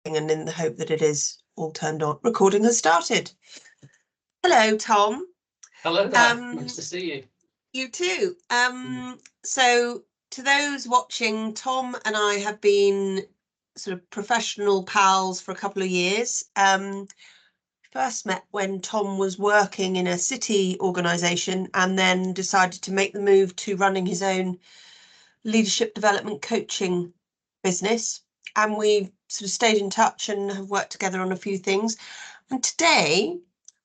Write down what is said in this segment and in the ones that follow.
and in the hope that it is all turned on. Recording has started. Hello, Tom. Hello there. Nice to see you. You too. So to those watching, Tom and I have been sort of professional pals for a couple of years. First met when Tom was working in a city organisation and then decided to make the move to running his own leadership development coaching business. And we've sort of stayed in touch and have worked together on a few things. And today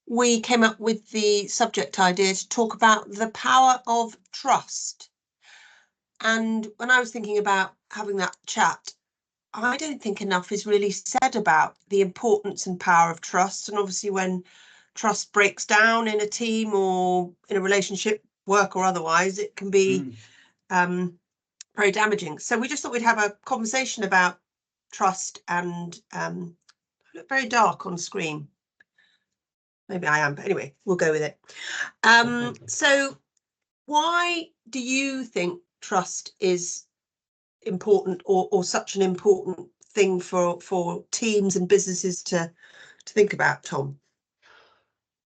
we came up with the subject idea to talk about the power of trust. And when I was thinking about having that chat, I don't think enough is really said about the importance and power of trust. And obviously when trust breaks down in a team or in a relationship, work or otherwise, it can be very damaging. So we just thought we'd have a conversation about trust and look very dark on screen. Maybe I am, but anyway, we'll go with it. So why do you think trust is important or such an important thing for teams and businesses to think about, Tom?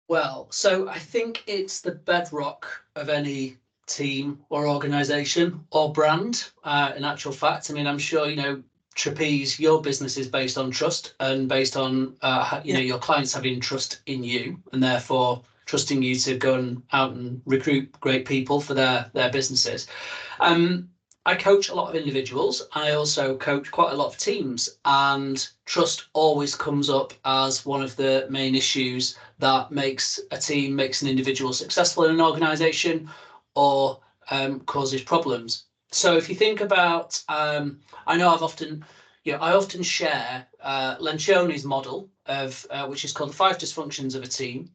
Well, so I think it's the bedrock of any team or organisation or brand. In actual fact, I mean, I'm sure, you know, Trapeze, your business is based on trust and based on, you know, your clients having trust in you and therefore trusting you to go out and recruit great people for their businesses. I coach a lot of individuals. I also coach quite a lot of teams, and trust always comes up as one of the main issues that makes a team, makes an individual successful in an organisation, or causes problems. So if you think about, I know I often share Lencioni's model of which is called the 5 dysfunctions of a team,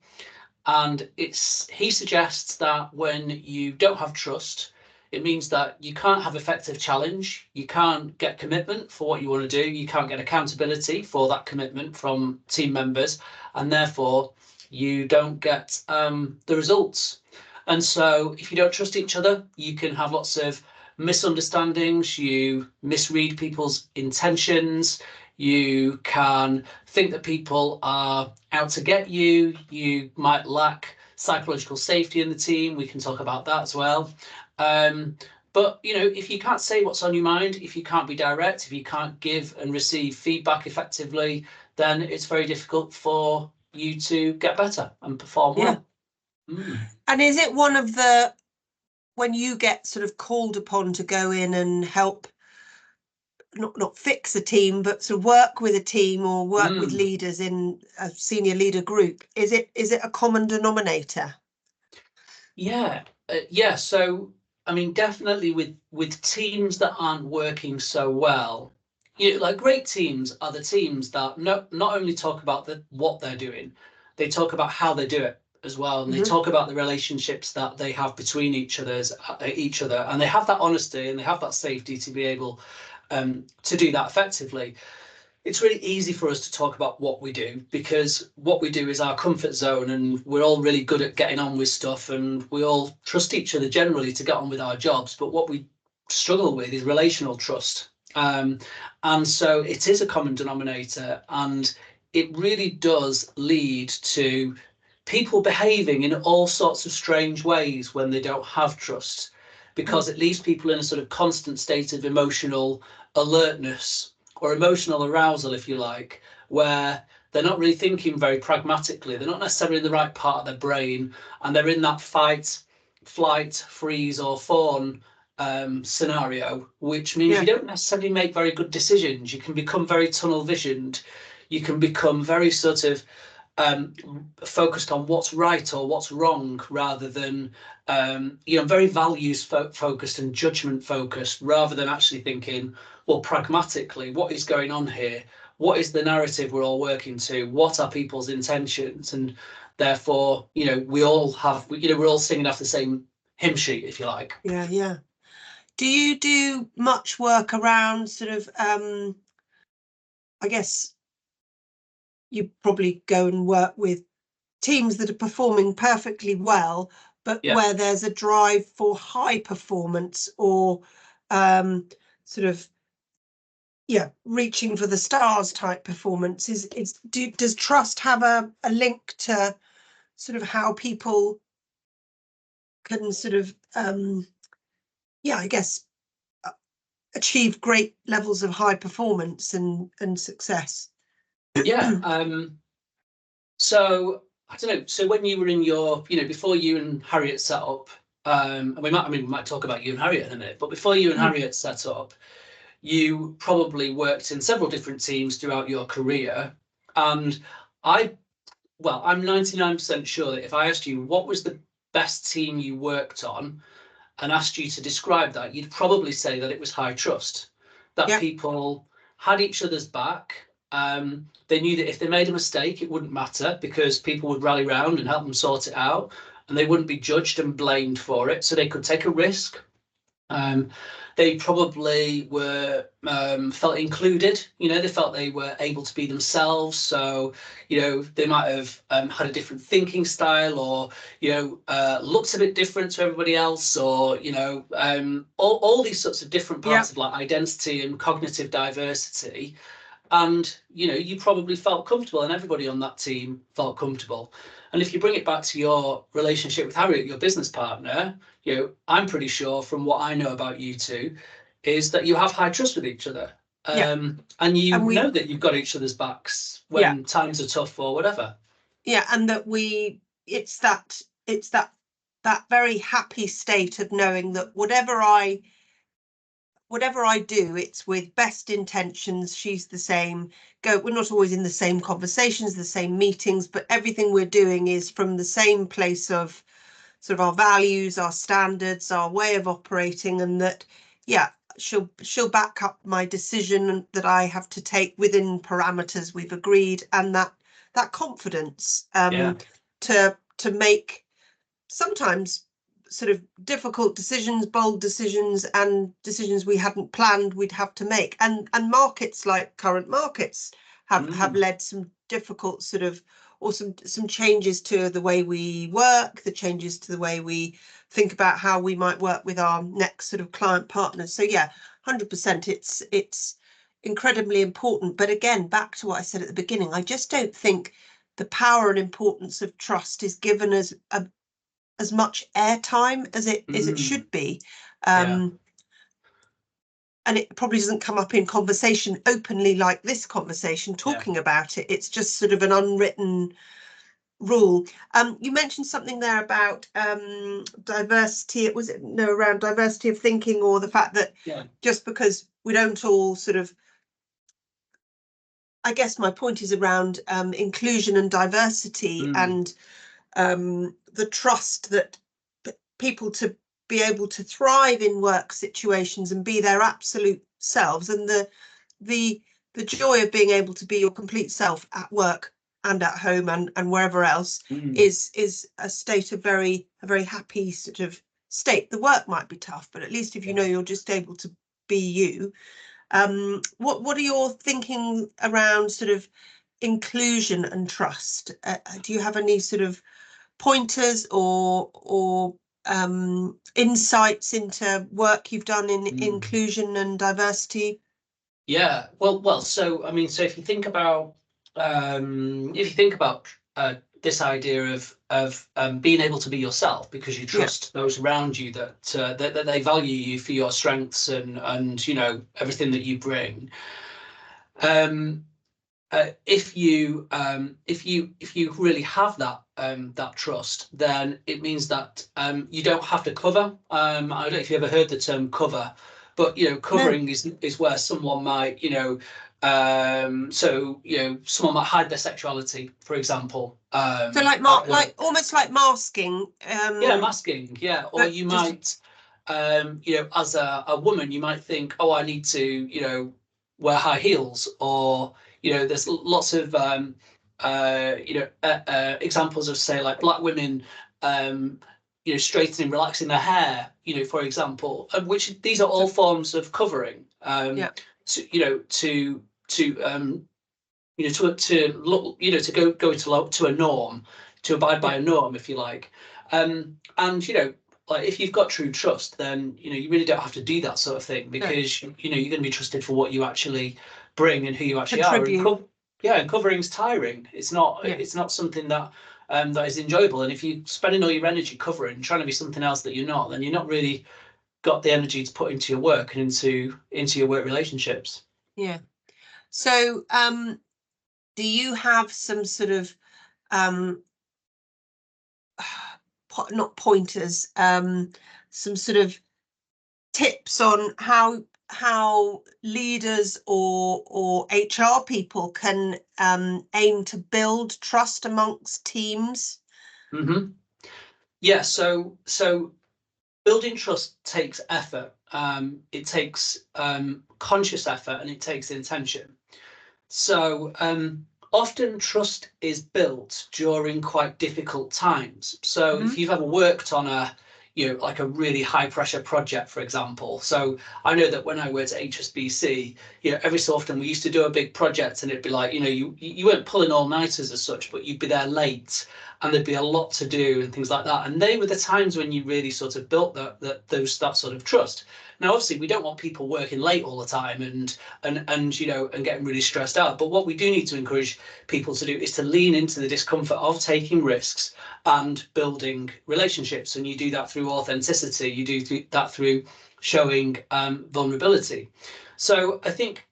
and he suggests that when you don't have trust, it means that you can't have effective challenge, you can't get commitment for what you want to do, you can't get accountability for that commitment from team members, and therefore you don't get the results. And so if you don't trust each other, you can have lots of misunderstandings, you misread people's intentions, you can think that people are out to get you, you might lack psychological safety in the team. We can talk about that as well. But, you know, if you can't say what's on your mind, if you can't be direct, if you can't give and receive feedback effectively, then it's very difficult for you to get better and perform well. And is it one of the, when you get sort of called upon to go in and help, not fix a team, but sort of work with a team or work with leaders in a senior leader group, is it a common denominator? Yeah. So I mean, definitely with teams that aren't working so well, you know, like great teams are the teams that not only talk about what they're doing, they talk about how they do it as well, and they talk about the relationships that they have between each other, and they have that honesty and they have that safety to be able to do that effectively. It's really easy for us to talk about what we do because what we do is our comfort zone, and we're all really good at getting on with stuff, and we all trust each other generally to get on with our jobs. But what we struggle with is relational trust. And so it is a common denominator, and it really does lead to people behaving in all sorts of strange ways when they don't have trust, because it leaves people in a sort of constant state of emotional alertness or emotional arousal, if you like, where they're not really thinking very pragmatically. They're not necessarily in the right part of their brain, and they're in that fight, flight, freeze, or fawn scenario, which means you don't necessarily make very good decisions. You can become very tunnel visioned. You can become very sort of focused on what's right or what's wrong, rather than very values focused and judgment focused, rather than actually thinking, well, pragmatically, what is going on here? What is the narrative we're all working to? What are people's intentions? And therefore, you know, we're all singing off the same hymn sheet, if you like. Yeah. Do you do much work around sort of, I guess you probably go and work with teams that are performing perfectly well, but where there's a drive for high performance or sort of reaching for the stars type performance. Does trust have a link to sort of how people can sort of I guess achieve great levels of high performance and success? Yeah. So I don't know. So when you were in your, before you and Harriet set up, and we might talk about you and Harriet in a minute, but before you and Harriet set up, you probably worked in several different teams throughout your career. And I'm 99% sure that if I asked you what was the best team you worked on and asked you to describe that, you'd probably say that it was high trust, that people had each other's back. They knew that if they made a mistake, it wouldn't matter because people would rally around and help them sort it out, and they wouldn't be judged and blamed for it. So they could take a risk. They probably were felt included. They felt they were able to be themselves. So they might have had a different thinking style, or looked a bit different to everybody else, or all these sorts of different parts of like identity and cognitive diversity. And you probably felt comfortable, and everybody on that team felt comfortable. And if you bring it back to your relationship with Harriet, your business partner, I'm pretty sure from what I know about you two is that you have high trust with each other. And you know that you've got each other's backs when times are tough or whatever. And that it's that very happy state of knowing that whatever I do, it's with best intentions. She's the same. We're not always in the same conversations, the same meetings, but everything we're doing is from the same place of sort of our values, our standards, our way of operating, and that, she'll back up my decision that I have to take within parameters we've agreed, and that confidence to make sometimes sort of difficult decisions, bold decisions, and decisions we hadn't planned we'd have to make. And markets like current markets have led some difficult sort of, or some changes to the way we work, the changes to the way we think about how we might work with our next sort of client partners. So 100%, it's incredibly important. But again, back to what I said at the beginning, I just don't think the power and importance of trust is given as much airtime as it should be. And it probably doesn't come up in conversation openly like this conversation, talking about it. It's just sort of an unwritten rule. You mentioned something there about diversity. Around diversity of thinking, or the fact that just because we don't all sort of, I guess my point is around inclusion and diversity, and the trust that people to be able to thrive in work situations and be their absolute selves, and the joy of being able to be your complete self at work and at home and wherever else is a state of a very happy sort of state. The work might be tough, but at least if you know you're just able to be you. What are your thinking around sort of inclusion and trust? Do you have any sort of pointers or insights into work you've done in inclusion and diversity? So if you think about this idea of being able to be yourself because you trust those around you, that they value you for your strengths and everything that you bring. If you really have that trust, then it means that you don't have to cover. I don't know if you ever heard the term cover, but covering is where someone might someone might hide their sexuality, for example. So almost like masking. Masking. Or you might as a woman, you might think, oh, I need to wear high heels, or there's lots of examples of, say, like black women straightening, relaxing their hair, for example, which these are all forms of covering. To go to a norm, to abide by a norm, if you like. And like if you've got true trust, then you really don't have to do that sort of thing, because you're going to be trusted for what you actually bring and who you actually are. And covering's tiring. It's not something that that is enjoyable. And if you're spending all your energy covering, trying to be something else that you're not, then you're not really got the energy to put into your work and into your work relationships. Yeah. So do you have some sort of not pointers, some sort of tips on how leaders or HR people can aim to build trust amongst teams? Mm-hmm. Yeah, so building trust takes effort. It takes conscious effort, and it takes intention. So often trust is built during quite difficult times. So if you've ever worked on like a really high pressure project, for example. So I know that when I worked at HSBC, every so often we used to do a big project, and it'd be like, you weren't pulling all nighters as such, but you'd be there late, and there'd be a lot to do and things like that. And they were the times when you really sort of built that sort of trust. Now, obviously, we don't want people working late all the time and getting really stressed out. But what we do need to encourage people to do is to lean into the discomfort of taking risks and building relationships. And you do that through authenticity. You do that through showing vulnerability. So I think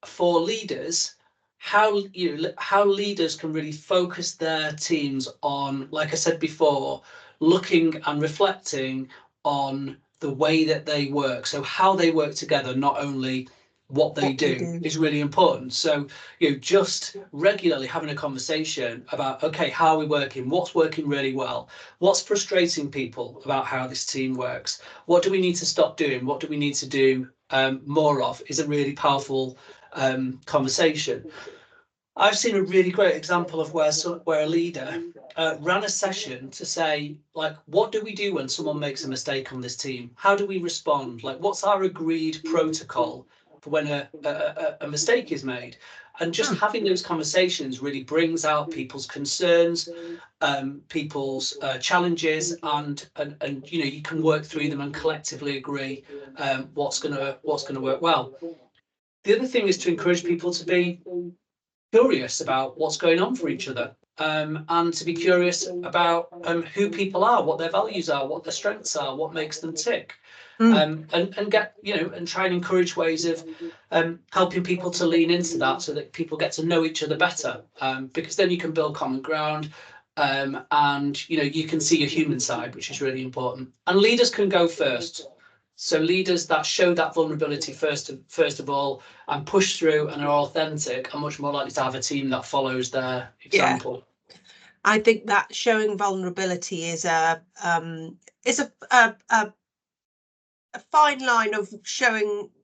for leaders, how leaders can really focus their teams on, like I said before, looking and reflecting on the way that they work. So how they work together, not only what they do, is really important. So just regularly having a conversation about, okay, how are we working? What's working really well? What's frustrating people about how this team works? What do we need to stop doing? What do we need to do more of? Is a really powerful conversation. I've seen a really great example of where a leader ran a session to say, like, what do we do when someone makes a mistake on this team? How do we respond? Like, what's our agreed protocol for when a mistake is made? And just having those conversations really brings out people's concerns, people's challenges, and you can work through them and collectively agree what's gonna work well. The other thing is to encourage people to be curious about what's going on for each other, and to be curious about who people are, what their values are, what their strengths are, what makes them tick, and get and try and encourage ways of helping people to lean into that, so that people get to know each other better, because then you can build common ground, and you can see your human side, which is really important. And leaders can go first. So leaders that show that vulnerability first of all, and push through and are authentic, are much more likely to have a team that follows their example. Yeah. I think that showing vulnerability is a fine line of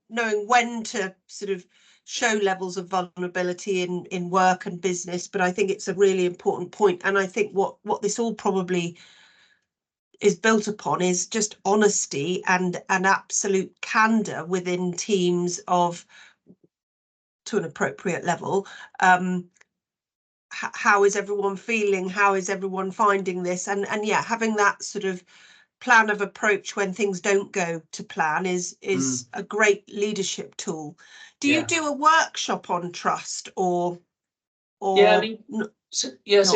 knowing when to sort of show levels of vulnerability in work and business. But I think it's a really important point. And I think what this all probably is built upon is just honesty and an absolute candor within teams of, to an appropriate level. How is everyone feeling? How is everyone finding this? And yeah, having that sort of plan of approach when things don't go to plan is a great leadership tool. Do you do a workshop on trust or yeah, I mean, so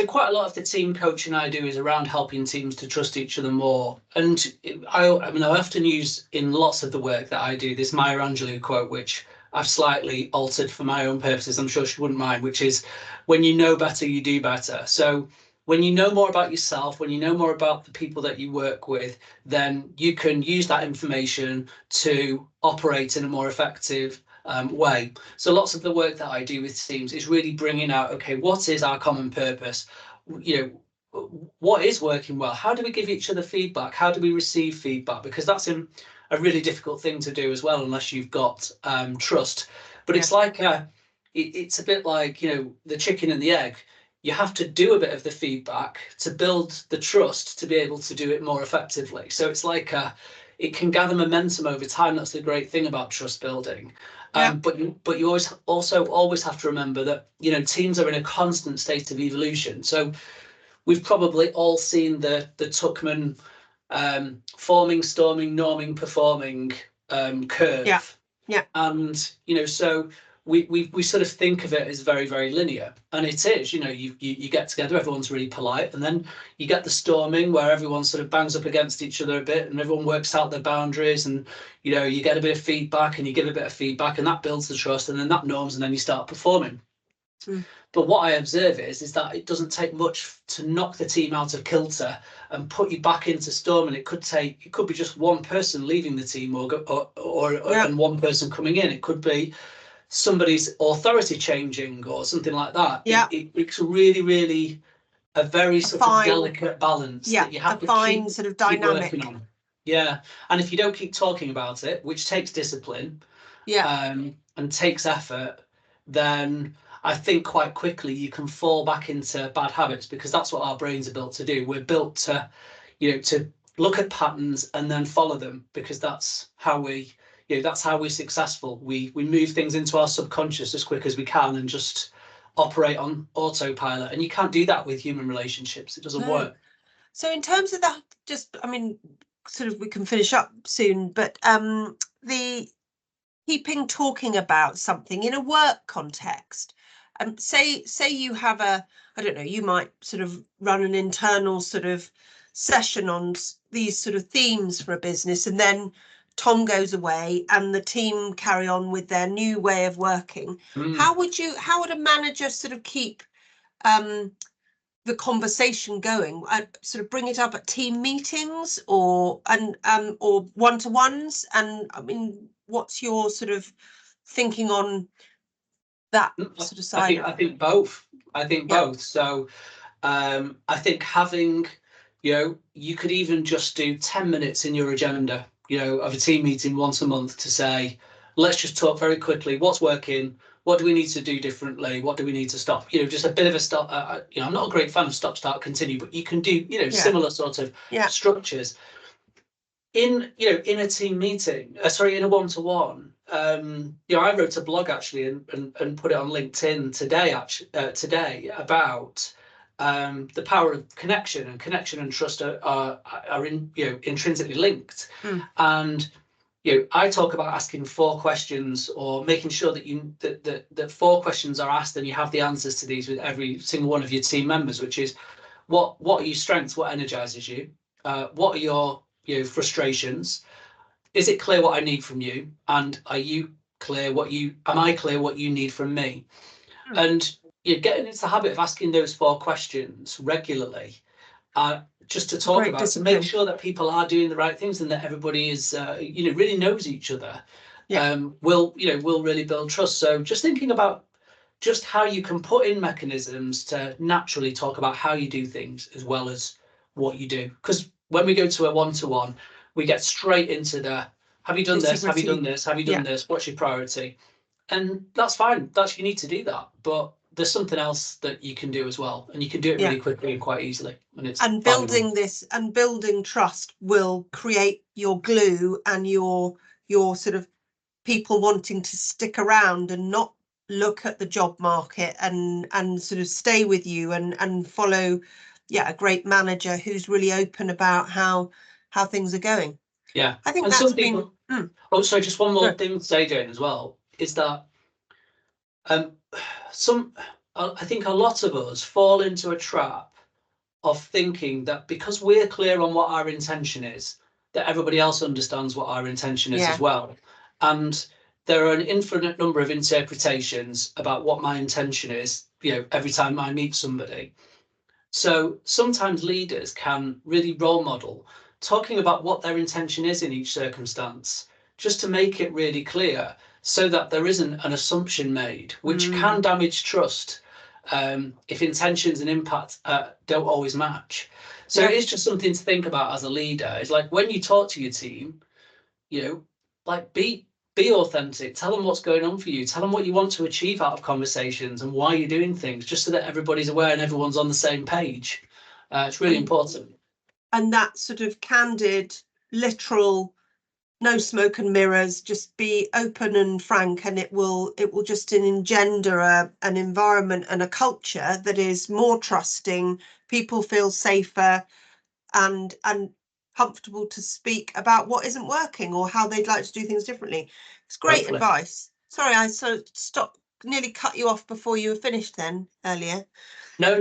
quite a lot of the team coaching I do is around helping teams to trust each other more. And I often use in lots of the work that I do this Maya Angelou quote, which I've slightly altered for my own purposes. I'm sure she wouldn't mind, which is, when you know better, you do better. So when you know more about yourself, when you know more about the people that you work with, then you can use that information to operate in a more effective way. So lots of the work that I do with teams is really bringing out, okay, what is our common purpose? What is working well? How do we give each other feedback? How do we receive feedback? Because that's a really difficult thing to do as well, unless you've got trust. But it's like it's a bit like the chicken and the egg. You have to do a bit of the feedback to build the trust to be able to do it more effectively. So it's like it can gather momentum over time. That's the great thing about trust building. But you always have to remember that teams are in a constant state of evolution. So we've probably all seen the Tuckman forming, storming, norming, performing curve. Yeah. Yeah. And, you know, so we sort of think of it as very, very linear, and it is. You know, you get together, everyone's really polite, and then you get the storming where everyone sort of bangs up against each other a bit, and everyone works out their boundaries, and you know, you get a bit of feedback, and you give a bit of feedback, and that builds the trust, and then that norms, and then you start performing. But what I observe is that it doesn't take much to knock the team out of kilter and put you back into storm. And it could be just one person leaving the team, and one person coming in. It could be somebody's authority changing or something like that. Yeah. It's really, really a very sort of delicate balance that you have to keep sort of dynamic. Keep working on. Yeah, and if you don't keep talking about it, which takes discipline, and takes effort, then I think quite quickly you can fall back into bad habits, because that's what our brains are built to do. We're built to, you know, to look at patterns and then follow them, because that's how we, you know, that's how we're successful. We move things into our subconscious as quick as we can and just operate on autopilot. And you can't do that with human relationships. It doesn't work. So in terms of that, just, I mean, sort of, we can finish up soon, but the keeping talking about something in a work context. Say you have I don't know, you might sort of run an internal sort of session on these sort of themes for a business, and then Tom goes away and the team carry on with their new way of working. How would a manager sort of keep the conversation going? Sort of bring it up at team meetings or one-to-ones? And I mean, what's your sort of thinking on that sort of side? I think both. I think both. So I think having, you know, you could even just do 10 minutes in your agenda, you know, of a team meeting once a month to say, let's just talk very quickly. What's working? What do we need to do differently? What do we need to stop? You know, just a bit of a stop. You know, I'm not a great fan of stop, start, continue, but you can do, you know, similar sort of structures in, you know, in a team meeting. In a one-to-one. You know, I wrote a blog actually and put it on LinkedIn today about the power of connection, and connection and trust are in, you know, intrinsically linked. And you know, I talk about asking 4 questions, or making sure that that 4 questions are asked and you have the answers to these with every single one of your team members, which is what are your strengths, what energizes you, what are your, you know, frustrations, is it clear what I need from you, and am I clear what you need from me? And you're getting into the habit of asking those 4 questions regularly, just to talk about, to make sure that people are doing the right things and that everybody is, you know, really knows each other. Will really build trust. So just thinking about just how you can put in mechanisms to naturally talk about how you do things as well as what you do. Because when we go to a one-to-one, we get straight into the, have you done this? Have you done this? Have you done this? What's your priority? And that's fine. You need to do that. But there's something else that you can do as well, and you can do it really quickly and quite easily. And building trust will create your glue and your sort of people wanting to stick around and not look at the job market and sort of stay with you and follow a great manager who's really open about how things are going. I think that's been. Oh, sorry, just one more thing to say, Jane, as well, is that I think a lot of us fall into a trap of thinking that because we're clear on what our intention is, that everybody else understands what our intention is as well. And there are an infinite number of interpretations about what my intention is, you know, every time I meet somebody. So sometimes leaders can really role model talking about what their intention is in each circumstance, just to make it really clear, so that there isn't an assumption made, which can damage trust if intentions and impact don't always match. So it's just something to think about as a leader. It's like, when you talk to your team, you know, like be authentic. Tell them what's going on for you. Tell them what you want to achieve out of conversations and why you're doing things, just so that everybody's aware and everyone's on the same page. It's really important. And that sort of candid, literal, no smoke and mirrors, just be open and frank, and it will just engender an environment and a culture that is more trusting. People feel safer, and comfortable to speak about what isn't working or how they'd like to do things differently. It's great Hopefully. advice. Sorry, I nearly cut you off before you were finished then earlier. No.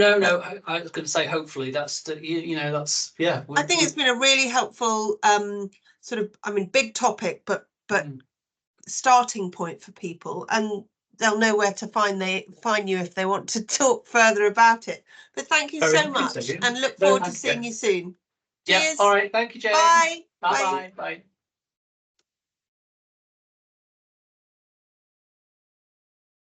I was going to say, hopefully that's that's, yeah. I think it's been a really helpful sort of, I mean, big topic, but starting point for people, and they'll know where to find you if they want to talk further about it. But thank you so much, and look forward to seeing you soon. Yeah. Cheers. All right. Thank you, Jane. Bye. Bye. Bye.